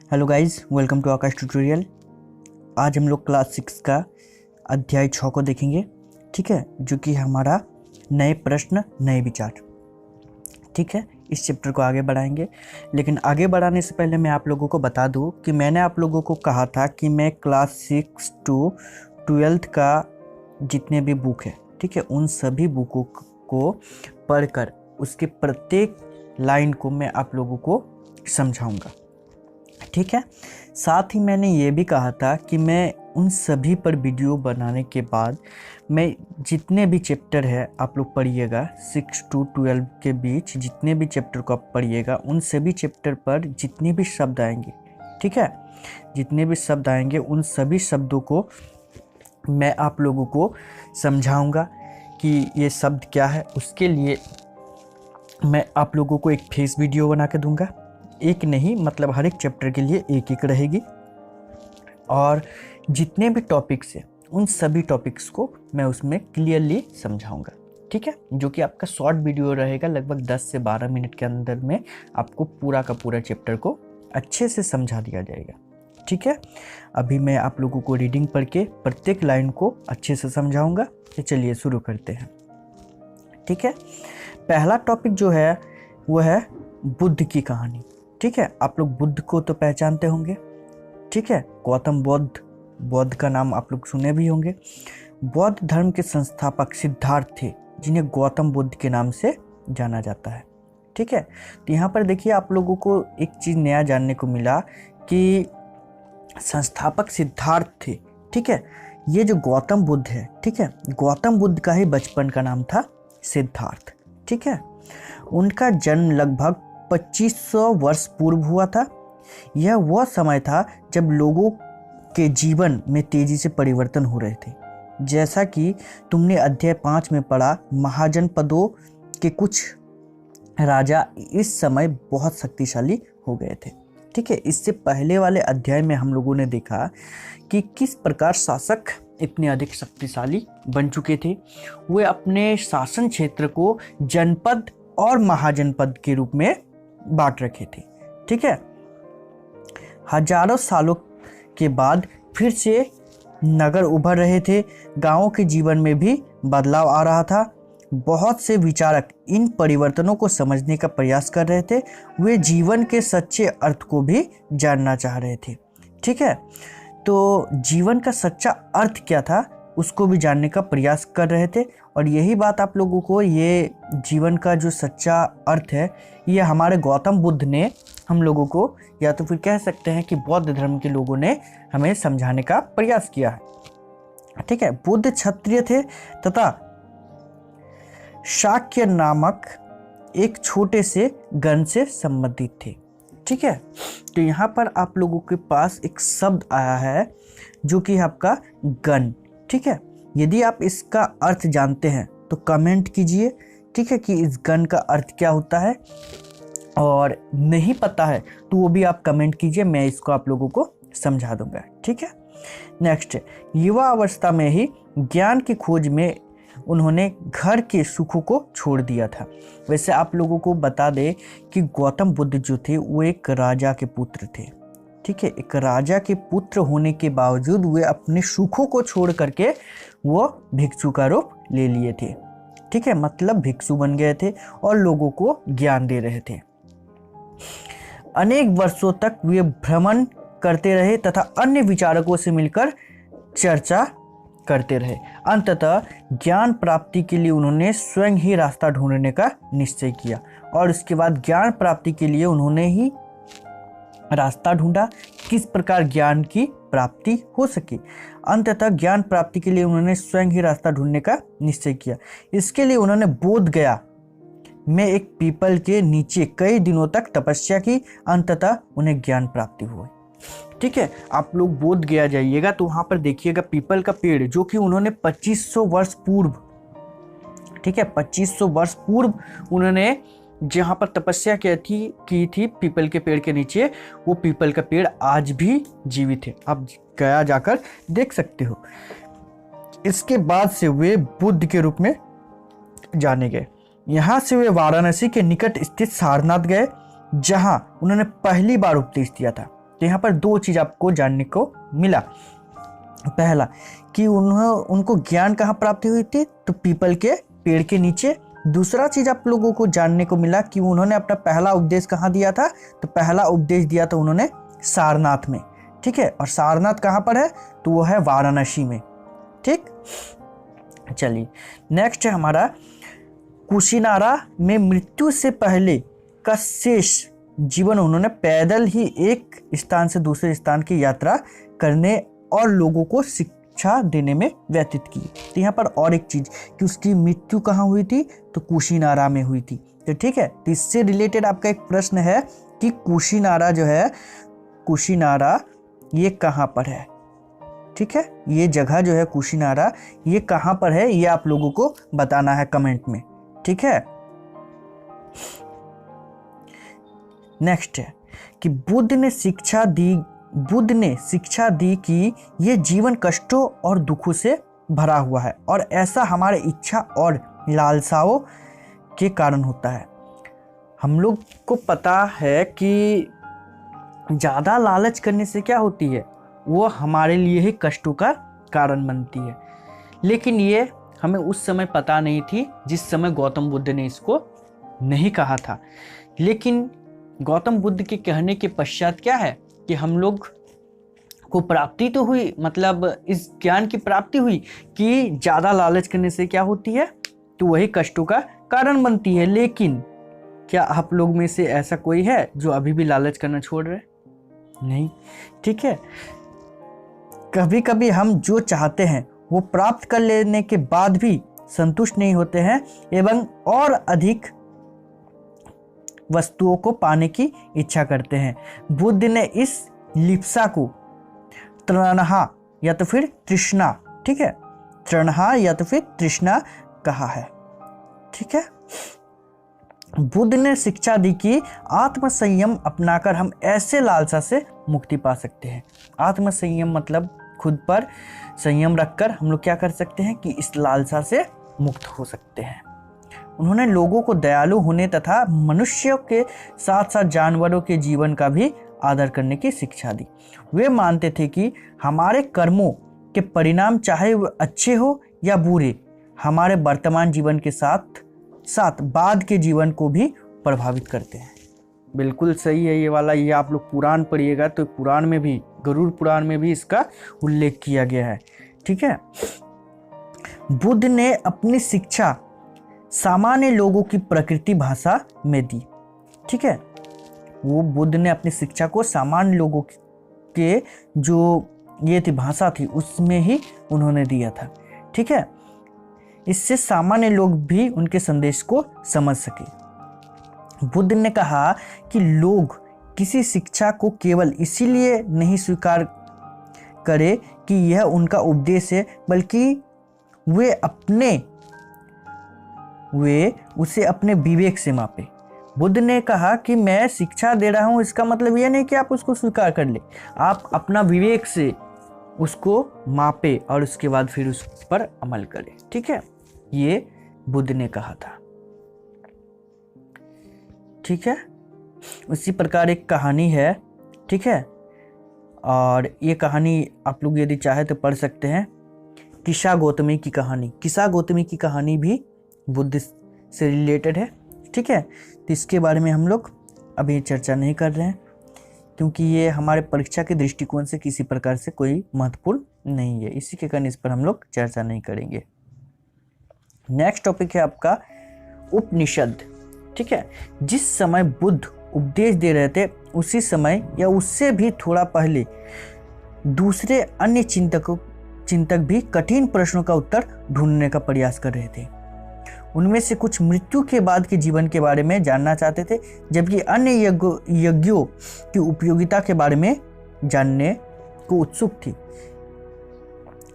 Hello guys, welcome to Aakash tutorial. आज हम लोग क्लास 6 का अध्याय 6 को देखेंगे। ठीक है, जो कि हमारा नए प्रश्न नए विचार। ठीक है, इस चैप्टर को आगे बढ़ाएंगे, लेकिन आगे बढ़ाने से पहले मैं आप लोगों को बता दूं कि मैंने आप लोगों को कहा था कि मैं क्लास 6 टू 12th का जितने भी बुक है, ठीक है, उन सभी बुकों को पढ़कर उसके प्रत्येक लाइन को मैं आप लोगों को समझाऊंगा। ठीक है, साथ ही मैंने ये भी कहा था कि मैं उन सभी पर वीडियो बनाने के बाद मैं जितने भी चैप्टर है आप लोग पढ़िएगा, 6 टू 12 के बीच जितने भी चैप्टर को आप पढ़िएगा, उन सभी चैप्टर पर जितने भी शब्द आएंगे, ठीक है, जितने भी शब्द आएंगे उन सभी शब्दों को मैं आप लोगों को समझाऊंगा कि ये शब्द क्या है। उसके लिए मैं आप लोगों को एक फेस वीडियो बना के दूंगा, एक नहीं, मतलब हर एक चैप्टर के लिए एक एक रहेगी, और जितने भी टॉपिक्स हैं उन सभी टॉपिक्स को मैं उसमें क्लियरली समझाऊंगा। ठीक है, जो कि आपका शॉर्ट वीडियो रहेगा, लगभग 10 से 12 मिनट के अंदर में आपको पूरा का पूरा चैप्टर को अच्छे से समझा दिया जाएगा। ठीक है, अभी मैं आप लोगों को रीडिंग पढ़ के प्रत्येक लाइन को अच्छे से समझाऊंगा। तो चलिए शुरू करते हैं। ठीक है, पहला टॉपिक जो है वो है बुद्ध की कहानी। ठीक है, आप लोग बुद्ध को तो पहचानते होंगे। ठीक है, गौतम बौद्ध का नाम आप लोग सुने भी होंगे। बौद्ध धर्म के संस्थापक सिद्धार्थ थे, जिन्हें गौतम बुद्ध के नाम से जाना जाता है। ठीक है, तो यहाँ पर देखिए आप लोगों को एक चीज़ नया जानने को मिला कि संस्थापक सिद्धार्थ थे। ठीक है, ये जो गौतम बुद्ध है, ठीक है, गौतम बुद्ध का ही बचपन का नाम था सिद्धार्थ। ठीक है, उनका जन्म लगभग 2500 वर्ष पूर्व हुआ था। यह वह समय था जब लोगों के जीवन में तेजी से परिवर्तन हो रहे थे। जैसा कि तुमने अध्याय 5 में पढ़ा, महाजनपदों के कुछ राजा इस समय बहुत शक्तिशाली हो गए थे। ठीक है, इससे पहले वाले अध्याय में हम लोगों ने देखा कि किस प्रकार शासक इतने अधिक शक्तिशाली बन चुके थे। वे अपने शासन क्षेत्र को जनपद और महाजनपद के रूप में बांट रखे थे। ठीक है, हजारों सालों के बाद फिर से नगर उभर रहे थे। गांवों के जीवन में भी बदलाव आ रहा था। बहुत से विचारक इन परिवर्तनों को समझने का प्रयास कर रहे थे। वे जीवन के सच्चे अर्थ को भी जानना चाह रहे थे। ठीक है, तो जीवन का सच्चा अर्थ क्या था उसको भी जानने का प्रयास कर रहे थे। और यही बात आप लोगों को, ये जीवन का जो सच्चा अर्थ है, ये हमारे गौतम बुद्ध ने हम लोगों को, या तो फिर कह सकते हैं कि बौद्ध धर्म के लोगों ने हमें समझाने का प्रयास किया है। ठीक है, बुद्ध क्षत्रिय थे तथा शाक्य नामक एक छोटे से गण से संबंधित थे। ठीक है, तो यहाँ पर आप लोगों के पास एक शब्द आया है जो कि आपका गण। ठीक है, यदि आप इसका अर्थ जानते हैं तो कमेंट कीजिए। ठीक है, कि इस गण का अर्थ क्या होता है, और नहीं पता है तो वो भी आप कमेंट कीजिए, मैं इसको आप लोगों को समझा दूंगा। ठीक है, नेक्स्ट, युवा अवस्था में ही ज्ञान की खोज में उन्होंने घर के सुखों को छोड़ दिया था। वैसे आप लोगों को बता दें कि गौतम बुद्ध जो थे वो एक राजा के पुत्र थे। ठीक है, एक राजा के पुत्र होने के बावजूद वे अपने सुखों को छोड़ करके वो भिक्षु का रूप ले लिए थे। ठीक है, मतलब भिक्षु बन गए थे और लोगों को ज्ञान दे रहे थे। अनेक वर्षों तक वे भ्रमण करते रहे तथा अन्य विचारकों से मिलकर चर्चा करते रहे। अंततः ज्ञान प्राप्ति के लिए उन्होंने स्वयं ही रास्ता ढूंढने का निश्चय किया, और उसके बाद ज्ञान प्राप्ति के लिए उन्होंने ही रास्ता ढूंढा किस प्रकार ज्ञान की प्राप्ति हो सके। अंततः ज्ञान प्राप्ति के लिए उन्होंने स्वयं ही रास्ता ढूंढने का निश्चय किया। इसके लिए उन्होंने बोध गया में एक पीपल के नीचे कई दिनों तक तपस्या की। अंततः उन्हें ज्ञान प्राप्ति हुई। ठीक है, आप लोग बोध गया जाइएगा तो वहां पर देखिएगा पीपल का पेड़, जो कि उन्होंने 2500 वर्ष पूर्व, ठीक है, 2500 वर्ष पूर्व उन्होंने जहाँ पर तपस्या की थी पीपल के पेड़ के नीचे, वो पीपल का पेड़ आज भी जीवित है। आप गया जाकर देख सकते हो। इसके बाद से वे बुद्ध के रूप में जाने गए। यहाँ से वे वाराणसी के निकट स्थित सारनाथ गए, जहाँ उन्होंने पहली बार उपदेश दिया था। तो यहाँ पर दो चीज़ आपको जानने को मिला। पहला कि उनको ज्ञान कहाँ प्राप्ति हुई थी, तो पीपल के पेड़ के नीचे। दूसरा चीज़ आप लोगों को जानने को मिला कि उन्होंने अपना पहला उपदेश कहाँ दिया था, तो पहला उपदेश दिया था उन्होंने सारनाथ में। ठीक है, और सारनाथ कहाँ पर है, तो वो है वाराणसी में। ठीक, चलिए नेक्स्ट है हमारा कुशीनारा में मृत्यु से पहले का शेष जीवन उन्होंने पैदल ही एक स्थान से दूसरे स्थान की यात्रा करने और लोगों को शिक्षा देने में व्यतीत की। तो यहाँ पर और एक चीज कि उसकी मृत्यु कहाँ हुई थी, तो कुशीनारा में हुई थी। तो ठीक है, तो इससे रिलेटेड आपका एक प्रश्न है कि कुशीनारा जो है, कुशीनारा ये कहाँ पर है। ठीक है, ये जगह जो है कुशीनारा ये कहाँ पर है, ये आप लोगों को बताना है कमेंट में। ठीक है, नेक्स्ट है कि बुद्ध ने शिक्षा दी कि ये जीवन कष्टों और दुखों से भरा हुआ है और ऐसा हमारे इच्छा और लालसाओं के कारण होता है। हम लोग को पता है कि ज़्यादा लालच करने से क्या होती है, वो हमारे लिए ही कष्टों का कारण बनती है। लेकिन ये हमें उस समय पता नहीं थी जिस समय गौतम बुद्ध ने इसको नहीं कहा था। लेकिन गौतम बुद्ध के कहने के पश्चात क्या है कि हम लोग को प्राप्ति तो हुई, मतलब इस ज्ञान की प्राप्ति हुई कि ज़्यादा लालच करने से क्या होती है, तो वही कष्टों का कारण बनती है। लेकिन क्या आप लोग में से ऐसा कोई है जो अभी भी लालच करना छोड़ रहे? नहीं। ठीक है, कभी कभी हम जो चाहते हैं वो प्राप्त कर लेने के बाद भी संतुष्ट नहीं होते हैं एवं और अधिक वस्तुओं को पाने की इच्छा करते हैं। बुद्ध ने इस लिप्सा को तृणहा या तो फिर तृष्णा, ठीक है, तृणहा या तो फिर तृष्णा कहा है। ठीक है, बुद्ध ने शिक्षा दी कि आत्मसंयम अपनाकर हम ऐसे लालसा से मुक्ति पा सकते हैं। आत्मसंयम मतलब खुद पर संयम रखकर हम लोग क्या कर सकते हैं कि इस लालसा से मुक्त हो सकते हैं। उन्होंने लोगों को दयालु होने तथा मनुष्यों के साथ साथ जानवरों के जीवन का भी आदर करने की शिक्षा दी। वे मानते थे कि हमारे कर्मों के परिणाम चाहे वो अच्छे हो या बुरे, हमारे वर्तमान जीवन के साथ साथ बाद के जीवन को भी प्रभावित करते हैं। बिल्कुल सही है ये वाला। ये आप लोग पुराण पढ़िएगा तो पुराण में भी, गरुड़ पुराण में भी इसका उल्लेख किया गया है। ठीक है, बुद्ध ने अपनी शिक्षा सामान्य लोगों की प्रकृति भाषा में दी। ठीक है, वो बुद्ध ने अपनी शिक्षा को सामान्य लोगों के जो ये थी भाषा थी उसमें ही उन्होंने दिया था। ठीक है, इससे सामान्य लोग भी उनके संदेश को समझ सके। बुद्ध ने कहा कि लोग किसी शिक्षा को केवल इसीलिए नहीं स्वीकार करे कि यह उनका उपदेश है, बल्कि वे उसे अपने विवेक से मापे। बुद्ध ने कहा कि मैं शिक्षा दे रहा हूं, इसका मतलब यह नहीं कि आप उसको स्वीकार कर ले, आप अपना विवेक से उसको मापे और उसके बाद फिर उस पर अमल करें। ठीक है, ये बुद्ध ने कहा था। ठीक है, उसी प्रकार एक कहानी है। ठीक है, और ये कहानी आप लोग यदि चाहे तो पढ़ सकते हैं, किसा गौतमी की कहानी। किसा गौतमी की कहानी भी बुद्ध से रिलेटेड है। ठीक है, तो इसके बारे में हम लोग अभी चर्चा नहीं कर रहे हैं क्योंकि ये हमारे परीक्षा के दृष्टिकोण से किसी प्रकार से कोई महत्वपूर्ण नहीं है, इसी के कारण इस पर हम लोग चर्चा नहीं करेंगे। नेक्स्ट टॉपिक है आपका उपनिषद। ठीक है, जिस समय बुद्ध उपदेश दे रहे थे उसी समय या उससे भी थोड़ा पहले दूसरे अन्य चिंतक भी कठिन प्रश्नों का उत्तर ढूंढने का प्रयास कर रहे थे। उनमें से कुछ मृत्यु के बाद के जीवन के बारे में जानना चाहते थे, जबकि अन्य यज्ञों की उपयोगिता के बारे में जानने को उत्सुक थी।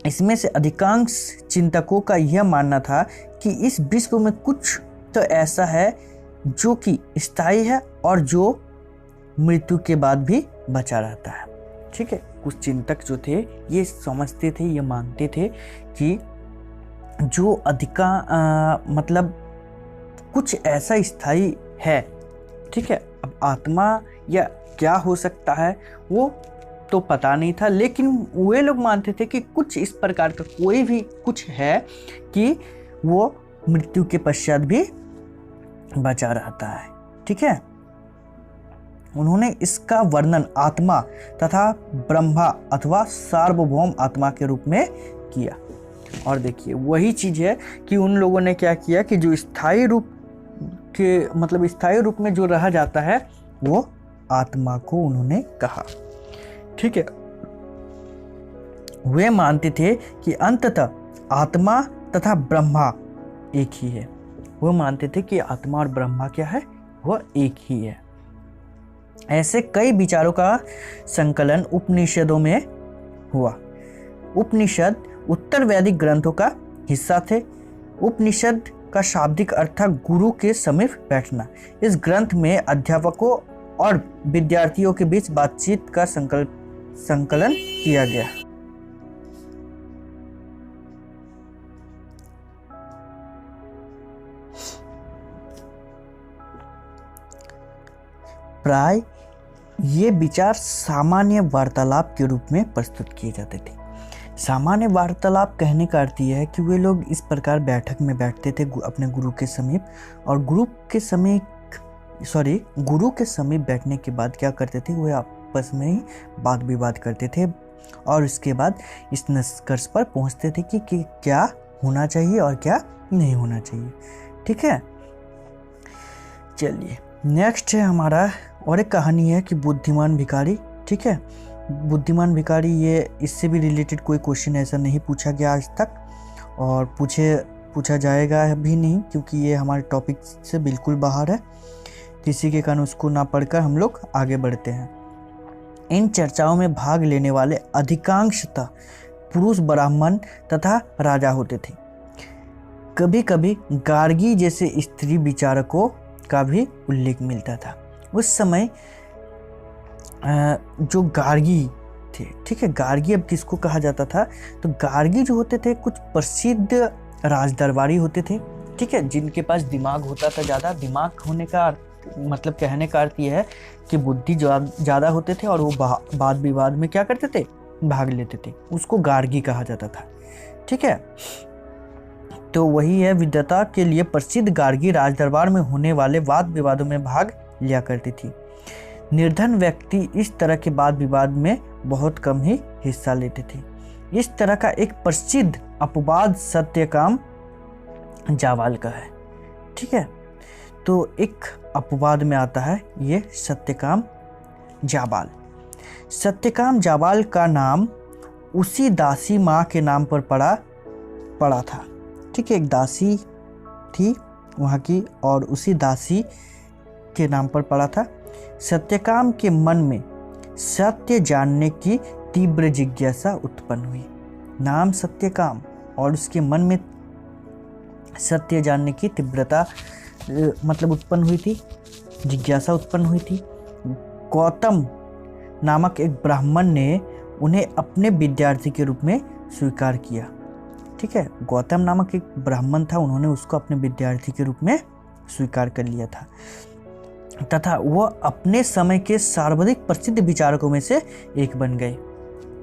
इसमें से अधिकांश चिंतकों का यह मानना था कि इस विश्व में कुछ तो ऐसा है जो कि स्थायी है और जो मृत्यु के बाद भी बचा रहता है। ठीक है, कुछ चिंतक जो थे ये समझते थे, ये मानते थे कि जो मतलब कुछ ऐसा स्थायी है ठीक है, अब आत्मा या क्या हो सकता है वो तो पता नहीं था, लेकिन वे लोग मानते थे कि कुछ इस प्रकार का कोई भी कुछ है कि वो मृत्यु के पश्चात भी बचा रहता है। ठीक है, उन्होंने इसका वर्णन आत्मा तथा ब्रह्मा अथवा सार्वभौम आत्मा के रूप में किया। और देखिए वही चीज है कि उन लोगों ने क्या किया कि जो स्थायी रूप के मतलब स्थायी रूप में जो रह जाता है वो आत्मा को उन्होंने कहा। ठीक है, वे मानते थे कि अंततः आत्मा तथा ब्रह्मा एक ही है। वो मानते थे कि आत्मा और ब्रह्मा क्या है, वह एक ही है। ऐसे कई विचारों का संकलन उपनिषदों में हुआ। उपनिषद उत्तर वैदिक ग्रंथों का हिस्सा थे। उपनिषद का शाब्दिक अर्थ था गुरु के समीप बैठना। इस ग्रंथ में अध्यापकों और विद्यार्थियों के बीच बातचीत का संकलन किया गया। प्राय ये विचार सामान्य वार्तालाप के रूप में प्रस्तुत किए जाते थे। सामान्य वार्तालाप कहने का अर्थ यह है कि वे लोग इस प्रकार बैठक में बैठते थे अपने गुरु के समीप, और गुरु के समीप बैठने के बाद क्या करते थे, वे आपस में ही वाद विवाद करते थे और इसके बाद इस निष्कर्ष पर पहुंचते थे कि क्या होना चाहिए और क्या नहीं होना चाहिए। ठीक है, चलिए नेक्स्ट है हमारा और एक कहानी है कि बुद्धिमान भिखारी। ठीक है, बुद्धिमान भिखारी, ये इससे भी रिलेटेड कोई क्वेश्चन ऐसा नहीं पूछा गया आज तक और पूछा जाएगा भी नहीं, क्योंकि ये हमारे टॉपिक से बिल्कुल बाहर है। किसी के कारण उसको ना पढ़कर हम लोग आगे बढ़ते हैं। इन चर्चाओं में भाग लेने वाले अधिकांशतः पुरुष ब्राह्मण तथा राजा होते थे। कभी कभी गार्गी जैसे स्त्री विचारकों का भी उल्लेख मिलता था। उस समय जो गार्गी थे, ठीक है, गार्गी अब किसको कहा जाता था, तो गार्गी जो होते थे कुछ प्रसिद्ध राजदरबारी होते थे। ठीक है, जिनके पास दिमाग होता था ज़्यादा। दिमाग होने का मतलब कहने का अर्थ यह है कि बुद्धि ज़्यादा होते थे और वो वाद विवाद में क्या करते थे, भाग लेते थे। उसको गार्गी कहा जाता था। ठीक है, तो वही है, विद्वता के लिए प्रसिद्ध गार्गी राजदरबार में होने वाले वाद विवादों में भाग लिया करती थी। निर्धन व्यक्ति इस तरह के वाद विवाद में बहुत कम ही हिस्सा लेते थे। इस तरह का एक प्रसिद्ध अपवाद सत्यकाम जावाल का है। ठीक है, तो एक अपवाद में आता है ये सत्यकाम जावाल। सत्यकाम जावाल का नाम उसी दासी माँ के नाम पर पड़ा था। ठीक है, एक दासी थी वहाँ की और उसी दासी के नाम पर पड़ा था। सत्यकाम के मन में सत्य जानने की तीव्र जिज्ञासा उत्पन्न हुई। नाम सत्यकाम और उसके मन में सत्य जानने की तीव्रता मतलब उत्पन्न हुई थी, जिज्ञासा उत्पन्न हुई थी। गौतम नामक एक ब्राह्मण ने उन्हें अपने विद्यार्थी के रूप में स्वीकार किया। ठीक है, गौतम नामक एक ब्राह्मण था, उन्होंने उसको अपने विद्यार्थी के रूप में स्वीकार कर लिया था तथा वह अपने समय के सर्वाधिक प्रसिद्ध विचारकों में से एक बन गए।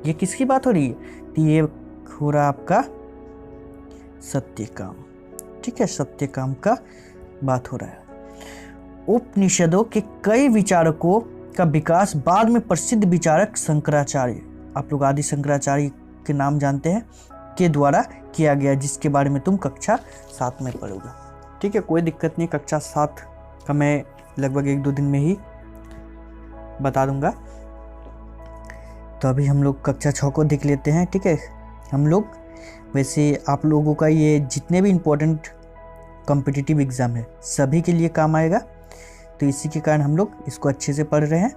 ये किसकी बात हो रही है, तो ये हो रहा आपका सत्यकाम। ठीक है, सत्यकाम का बात हो रहा है। उपनिषदों के कई विचारकों का विकास बाद में प्रसिद्ध विचारक शंकराचार्य, आप लोग आदि शंकराचार्य के नाम जानते हैं, के द्वारा किया गया, जिसके बारे में तुम कक्षा 7 में पढ़ोगे। ठीक है, कोई दिक्कत नहीं, कक्षा 7 का मैं लगभग 1-2 दिन में ही बता दूंगा। तो अभी हम लोग कक्षा 6 को देख लेते हैं। ठीक है, हम लोग वैसे आप लोगों का ये जितने भी इम्पोर्टेंट कॉम्पिटिटिव एग्ज़ाम है सभी के लिए काम आएगा, तो इसी के कारण हम लोग इसको अच्छे से पढ़ रहे हैं।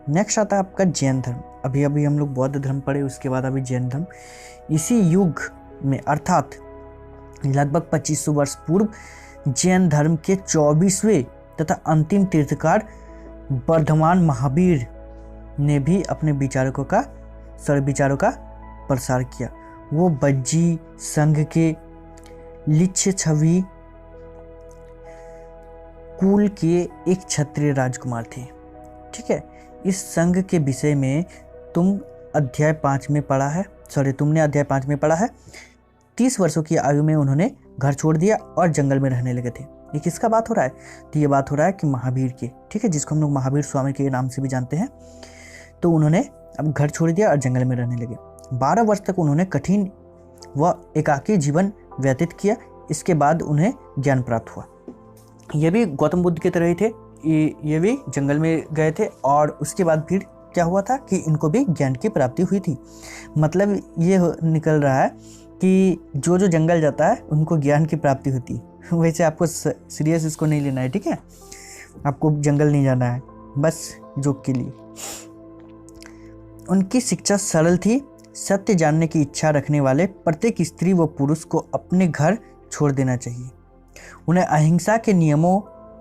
नेक्स्ट आता है आपका जैन धर्म। अभी हम लोग बौद्ध धर्म पढ़े, उसके बाद अभी जैन धर्म। इसी युग में अर्थात लगभग 2500 वर्ष पूर्व जैन धर्म के 24वें तथा अंतिम तीर्थकार वर्धमान महावीर ने भी अपने विचारों का प्रसार किया। वो बज्जी संघ के लिच्छवी कुल के एक क्षत्रिय राजकुमार थे। ठीक है, इस संघ के विषय में तुमने अध्याय 5 में पढ़ा है। 30 वर्षों की आयु में उन्होंने घर छोड़ दिया और जंगल में रहने लगे थे। ये किसका बात हो रहा है? तो ये बात हो रहा है कि महावीर के, ठीक है, जिसको हम लोग महावीर स्वामी के नाम से भी जानते हैं। तो उन्होंने अब घर छोड़ दिया और जंगल में रहने लगे। 12 वर्ष तक उन्होंने कठिन व एकाकी जीवन व्यतीत किया। इसके बाद उन्हें ज्ञान प्राप्त हुआ। ये भी गौतम बुद्ध की तरह ही थे, ये भी जंगल में गए थे और उसके बाद फिर क्या हुआ था कि इनको भी ज्ञान की प्राप्ति हुई थी। मतलब ये निकल रहा है कि जो जंगल जाता है उनको ज्ञान की प्राप्ति होती है। वैसे आपको सीरियस इसको नहीं लेना है, ठीक है, आपको जंगल नहीं जाना है, बस जोक के लिए। उनकी शिक्षा सरल थी। सत्य जानने की इच्छा रखने वाले प्रत्येक स्त्री व पुरुष को अपने घर छोड़ देना चाहिए। उन्हें अहिंसा के नियमों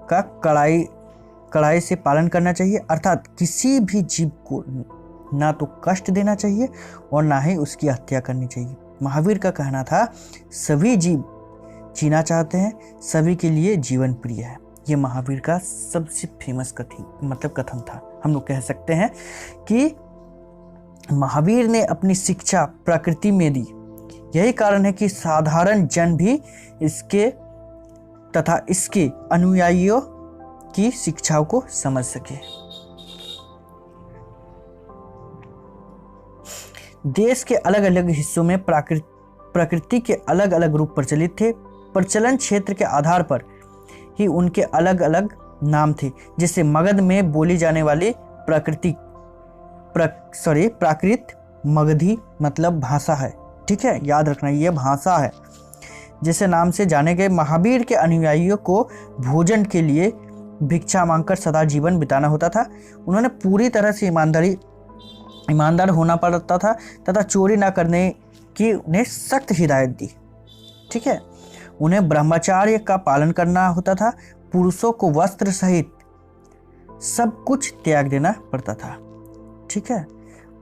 का कड़ाई से पालन करना चाहिए, अर्थात किसी भी जीव को ना तो कष्ट देना चाहिए और ना ही उसकी हत्या करनी चाहिए। महावीर का कहना था, सभी जीव जीना चाहते हैं, सभी के लिए जीवन प्रिय है। ये महावीर का सबसे फेमस कथन था। हम लोग कह सकते हैं कि महावीर ने अपनी शिक्षा प्रकृति में दी। यही कारण है कि साधारण जन भी इसके तथा इसके अनुयायियों की शिक्षाओं को समझ सके। देश के अलग अलग हिस्सों में प्रकृति के अलग अलग रूप प्रचलित थे। प्रचलन क्षेत्र के आधार पर ही उनके अलग अलग नाम थे। जैसे मगध में बोली जाने वाली प्राकृत मगधी मतलब भाषा है, ठीक है, याद रखना ये भाषा है। जैसे नाम से जाने गए महावीर के अनुयायियों को भोजन के लिए भिक्षा मांगकर सदा जीवन बिताना होता था। उन्होंने पूरी तरह से ईमानदार होना पड़ता था तथा चोरी न करने की उन्हें सख्त हिदायत दी। ठीक है, उन्हें ब्रह्मचर्य का पालन करना होता था। पुरुषों को वस्त्र सहित सब कुछ त्याग देना पड़ता था। ठीक है,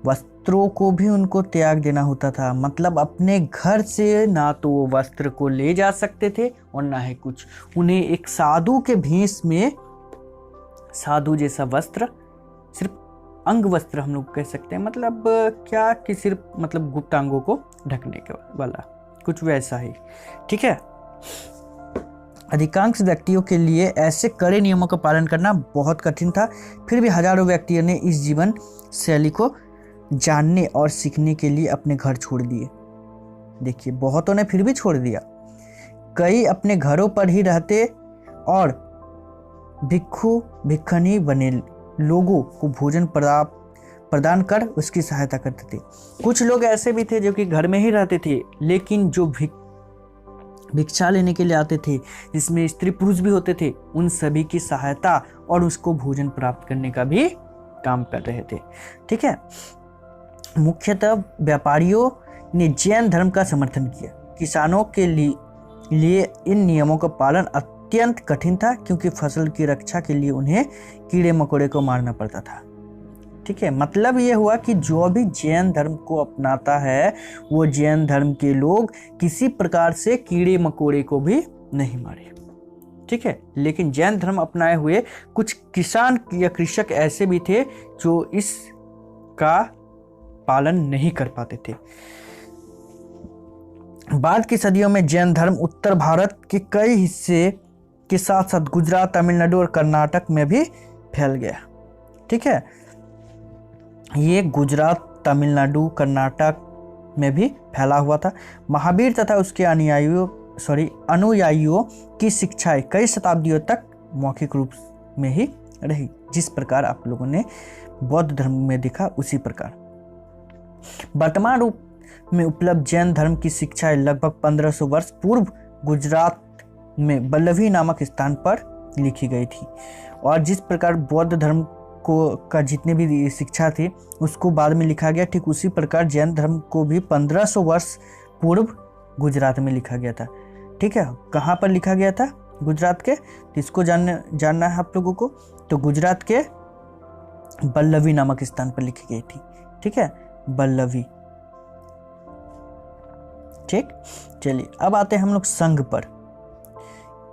वस्त्रों को भी उनको त्याग देना होता था। मतलब अपने घर से ना तो वो वस्त्र को ले जा सकते थे और ना ही कुछ। उन्हें एक साधु के भेष में साधु जैसा वस्त्र, सिर्फ अंग वस्त्र हम लोग कह सकते हैं, मतलब क्या कि सिर्फ मतलब गुप्तांगों को ढकने के वाला, कुछ वैसा ही। ठीक है, अधिकांश व्यक्तियों के लिए ऐसे कड़े नियमों का पालन करना बहुत कठिन था। फिर भी हजारों व्यक्तियों ने इस जीवन शैली को जानने और सीखने के लिए अपने घर छोड़ दिए। देखिए, बहुतों ने फिर भी छोड़ दिया। कई अपने घरों पर ही रहते और भिक्षु भिक्षुणी बने लोगों को भोजन प्रदान कर उसकी सहायता करते थे। कुछ लोग ऐसे भी थे जो कि घर में ही रहते थे, लेकिन जो भिक्षा लेने के लिए आते थे, जिसमें स्त्री पुरुष भी होते थे, उन सभी की सहायता और उसको भोजन प्राप्त करने का भी काम कर रहे थे। ठीक है, मुख्यतः व्यापारियों ने जैन धर्म का समर्थन किया। किसानों के लिए इन नियमों का पालन अत्यंत कठिन था, क्योंकि फसल की रक्षा के लिए उन्हें कीड़े मकोड़े को मारना पड़ता था। ठीक है, मतलब ये हुआ कि जो भी जैन धर्म को अपनाता है, वो जैन धर्म के लोग किसी प्रकार से कीड़े मकोड़े को भी नहीं मारे। ठीक है, लेकिन जैन धर्म अपनाए हुए कुछ किसान या कृषक ऐसे भी थे जो इसका पालन नहीं कर पाते थे। बाद की सदियों में जैन धर्म उत्तर भारत के कई हिस्से के साथ साथ गुजरात, तमिलनाडु और कर्नाटक में भी फैल गया। ठीक है, ये गुजरात, तमिलनाडु, कर्नाटक में भी फैला हुआ था। महावीर तथा उसके अनुयायियों की शिक्षाएं कई शताब्दियों तक मौखिक रूप में ही रही। जिस प्रकार आप लोगों ने बौद्ध धर्म में देखा, उसी प्रकार वर्तमान रूप में उपलब्ध जैन धर्म की शिक्षाएं लगभग 1500 वर्ष पूर्व गुजरात में वल्लभी नामक स्थान पर लिखी गई थी। और जिस प्रकार बौद्ध धर्म का जितने भी शिक्षा थी उसको बाद में लिखा गया, ठीक उसी प्रकार जैन धर्म को भी 1500 वर्ष पूर्व गुजरात में लिखा गया था। ठीक है, कहाँ पर लिखा गया था? गुजरात के। इसको जानना है आप लोगों को। तो गुजरात के वल्लभी नामक स्थान पर लिखी गई थी। ठीक है, वल्लभी। ठीक, चलिए अब आते हैं हम लोग संघ पर।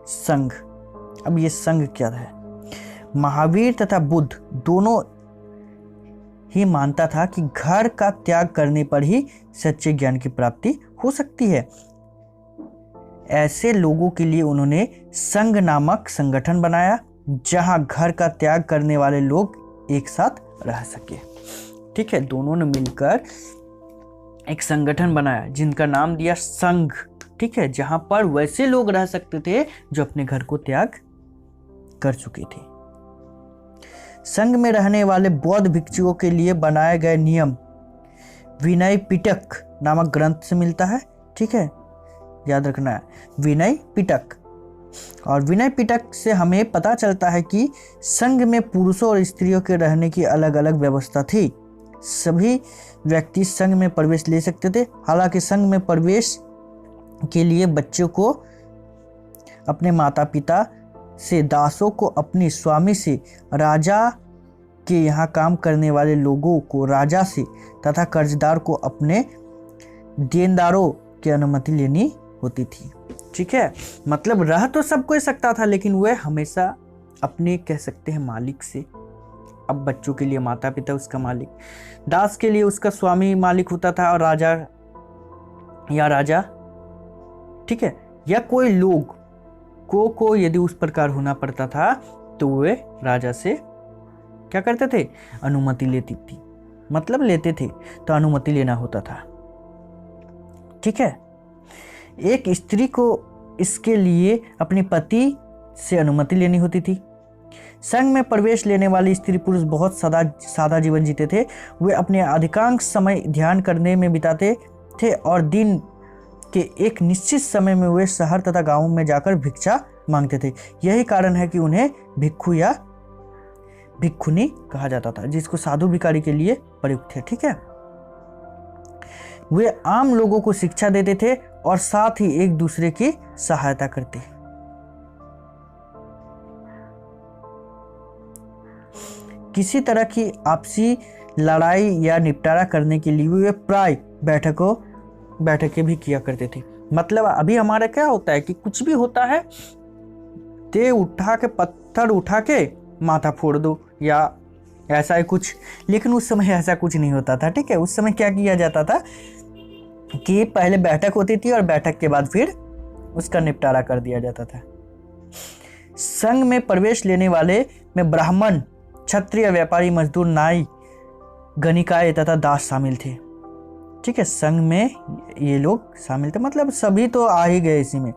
संघ अब ये संघ क्या है? महावीर तथा बुद्ध दोनों ही मानता था कि घर का त्याग करने पर ही सच्चे ज्ञान की प्राप्ति हो सकती है। ऐसे लोगों के लिए उन्होंने संघ नामक संगठन बनाया, जहां घर का त्याग करने वाले लोग एक साथ रह सके। ठीक है, दोनों ने मिलकर एक संगठन बनाया जिनका नाम दिया संघ। ठीक है, जहां पर वैसे लोग रह सकते थे जो अपने घर को त्याग कर चुके थे। संघ में रहने वाले बौद्ध भिक्षुओं के लिए बनाए गए नियम विनय पिटक नामक ग्रंथ से मिलता है। ठीक है, याद रखना है, विनय पिटक। और विनय पिटक से हमें पता चलता है कि संघ में पुरुषों और स्त्रियों के रहने की अलग अलग व्यवस्था थी। सभी व्यक्ति संघ में प्रवेश ले सकते थे। हालांकि संघ में प्रवेश के लिए बच्चों को अपने माता पिता से, दासों को अपनी स्वामी से, राजा के यहाँ काम करने वाले लोगों को राजा से तथा कर्जदार को अपने देनदारों की अनुमति लेनी होती थी। ठीक है, मतलब रह तो सब कोई सकता था, लेकिन वह हमेशा अपने कह सकते हैं मालिक से। अब बच्चों के लिए माता पिता उसका मालिक, दास के लिए उसका स्वामी मालिक होता था, और राजा ठीक है, या कोई लोग को यदि उस प्रकार होना पड़ता था तो वे राजा से क्या करते थे? अनुमति लेती थी, मतलब लेते थे तो अनुमति लेना होता था। ठीक है, एक स्त्री को इसके लिए अपने पति से अनुमति लेनी होती थी। संघ में प्रवेश लेने वाली स्त्री पुरुष बहुत सादा जीवन जीते थे। वे अपने अधिकांश समय ध्यान करने में बिताते थे और दिन के एक निश्चित समय में वे शहर तथा गांवों में जाकर भिक्षा मांगते थे। यही कारण है कि उन्हें भिक्षु या भिक्षुनी कहा जाता था, जिसको साधु भिखारी के लिए प्रयुक्त है। ठीक है, वे आम लोगों को शिक्षा देते थे और साथ ही एक दूसरे की सहायता करते। किसी तरह की आपसी लड़ाई या निपटारा करने के लिए वे प्राय बैठकें भी किया करते थे। मतलब अभी हमारा क्या होता है कि कुछ भी होता है पत्थर उठा के माथा फोड़ दो या ऐसा ही कुछ, लेकिन उस समय ऐसा कुछ नहीं होता था। ठीक है, उस समय क्या किया जाता था कि पहले बैठक होती थी और बैठक के बाद फिर उसका निपटारा कर दिया जाता था। संघ में प्रवेश लेने वाले में ब्राह्मण, क्षत्रिय, व्यापारी, मजदूर, नाई, गणिकाय तथा दास शामिल थे। ठीक है, संघ में ये लोग शामिल थे, मतलब सभी तो आ ही गए इसी में।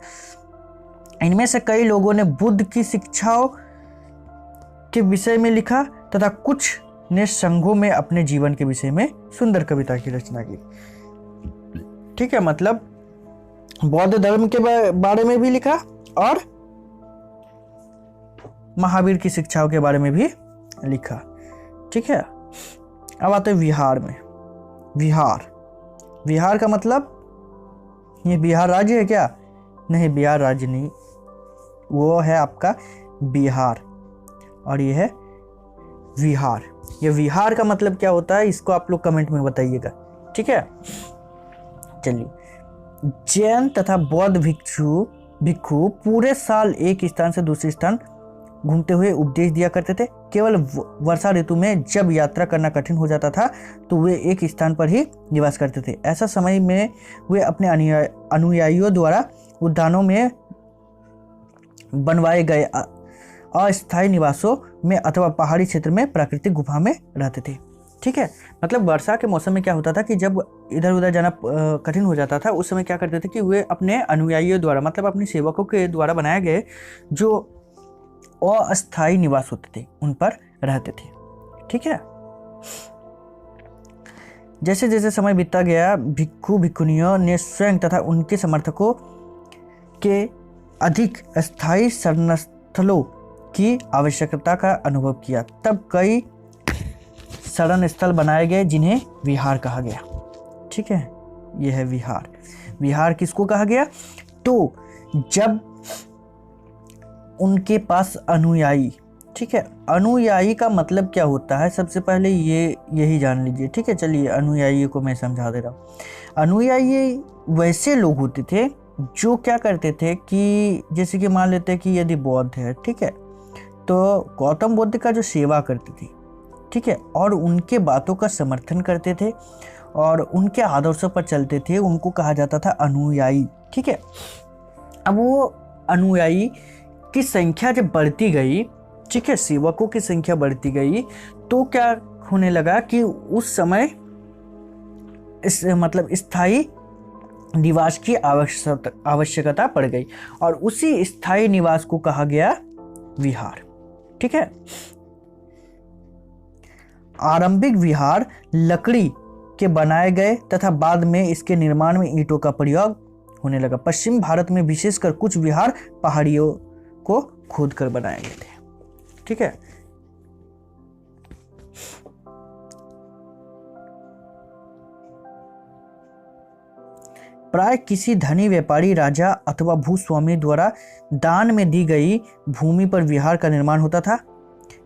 इनमें से कई लोगों ने बुद्ध की शिक्षाओं के विषय में लिखा तथा कुछ ने संघों में अपने जीवन के विषय में सुंदर कविता की रचना की। ठीक है, मतलब बौद्ध धर्म के बारे में भी लिखा और महावीर की शिक्षाओं के बारे में भी लिखा। ठीक है, अब आते हैं विहार में। विहार का मतलब ये बिहार राज्य है क्या? नहीं, बिहार राज्य नहीं, वो है आपका बिहार और ये है विहार। ये विहार का मतलब क्या होता है, इसको आप लोग कमेंट में बताइएगा। ठीक है, चलिए। जैन तथा बौद्ध भिक्षु पूरे साल एक स्थान से दूसरे स्थान घूमते हुए उपदेश दिया करते थे। केवल वर्षा ऋतु में जब यात्रा करना कठिन हो जाता था तो वे एक स्थान पर ही निवास करते थे। ऐसा समय में वे अपने अनुयायियों द्वारा उद्यानों में बनवाए गए अस्थायी निवासों में अथवा पहाड़ी क्षेत्र में प्राकृतिक गुफा में रहते थे। ठीक है, मतलब वर्षा के मौसम में क्या होता था कि जब इधर उधर जाना कठिन हो जाता था, उस समय क्या करते थे कि वे अपने अनुयायियों द्वारा, मतलब अपने सेवकों के द्वारा बनाए गए जो अस्थायी निवास होते थे उन पर रहते थे। ठीक है, जैसे जैसे समय बीतता गया, भिक्षुनियों ने स्वयं तथा उनके समर्थकों के अधिक स्थायी शरणस्थलों की आवश्यकता का अनुभव किया। तब कई शरण स्थल बनाए गए जिन्हें विहार कहा गया। ठीक है, यह है विहार। विहार किसको कहा गया? तो जब उनके पास अनुयायी, ठीक है, अनुयायी का मतलब क्या होता है, सबसे पहले यही जान लीजिए। ठीक है, चलिए अनुयायी को मैं समझा दे रहा हूँ। अनुयायी वैसे लोग होते थे जो क्या करते थे कि जैसे कि मान लेते हैं कि यदि बौद्ध है, ठीक है, तो गौतम बुद्ध का जो सेवा करते थे, ठीक है, और उनके बातों का समर्थन करते थे और उनके आदर्शों पर चलते थे, उनको कहा जाता था अनुयायी, ठीक है। अब वो अनुयायी की संख्या जब बढ़ती गई, ठीक है, सेवकों की संख्या बढ़ती गई, तो क्या होने लगा कि उस समय इस मतलब स्थायी निवास की आवश्यकता पड़ गई और उसी स्थायी निवास को कहा गया विहार, ठीक है। आरंभिक विहार लकड़ी के बनाए गए तथा बाद में इसके निर्माण में ईंटों का प्रयोग होने लगा। पश्चिम भारत में विशेषकर कुछ विहार पहाड़ियों को खोदकर बनाए गए थे, ठीक है। प्राय किसी धनी व्यापारी, राजा अथवा भूस्वामी द्वारा दान में दी गई भूमि पर विहार का निर्माण होता था।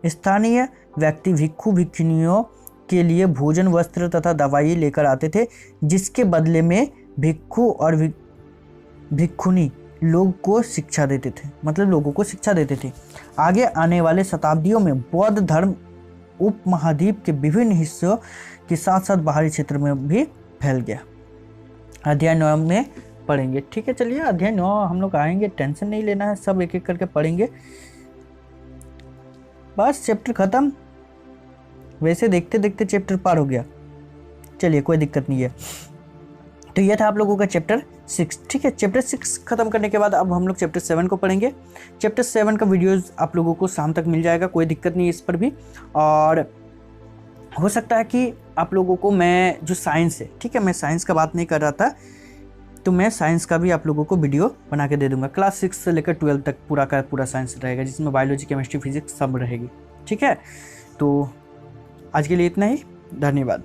स्थानीय व्यक्ति भिक्षु भिक्षुनियों के लिए भोजन, वस्त्र तथा दवाई लेकर आते थे, जिसके बदले में भिक्षु और भिक्षुनी लोग को शिक्षा देते थे, मतलब लोगों को शिक्षा देते थे। आगे आने वाले शताब्दियों में बौद्ध धर्म उपमहाद्वीप के विभिन्न हिस्सों के साथ साथ बाहरी क्षेत्र में भी फैल गया। अध्याय 9 में पढ़ेंगे, ठीक है। चलिए अध्याय 9 हम लोग आएंगे, टेंशन नहीं लेना है, सब एक एक करके पढ़ेंगे, बस चैप्टर खत्म। वैसे देखते देखते चैप्टर पार हो गया, चलिए कोई दिक्कत नहीं है। तो यह था आप लोगों का चैप्टर 6, ठीक है। चैप्टर 6 खत्म करने के बाद अब हम लोग चैप्टर 7 को पढ़ेंगे। चैप्टर 7 का वीडियोस आप लोगों को शाम तक मिल जाएगा, कोई दिक्कत नहीं है इस पर भी। और हो सकता है कि आप लोगों को मैं जो साइंस है, ठीक है, मैं साइंस का बात नहीं कर रहा था, तो मैं साइंस का भी आप लोगों को वीडियो बना के दे दूंगा। क्लास 6 से लेकर 12 तक पूरा का पूरा साइंस रहेगा, जिसमें बायोलॉजी, केमिस्ट्री, फिजिक्स सब रहेगी, ठीक है। तो आज के लिए इतना ही, धन्यवाद।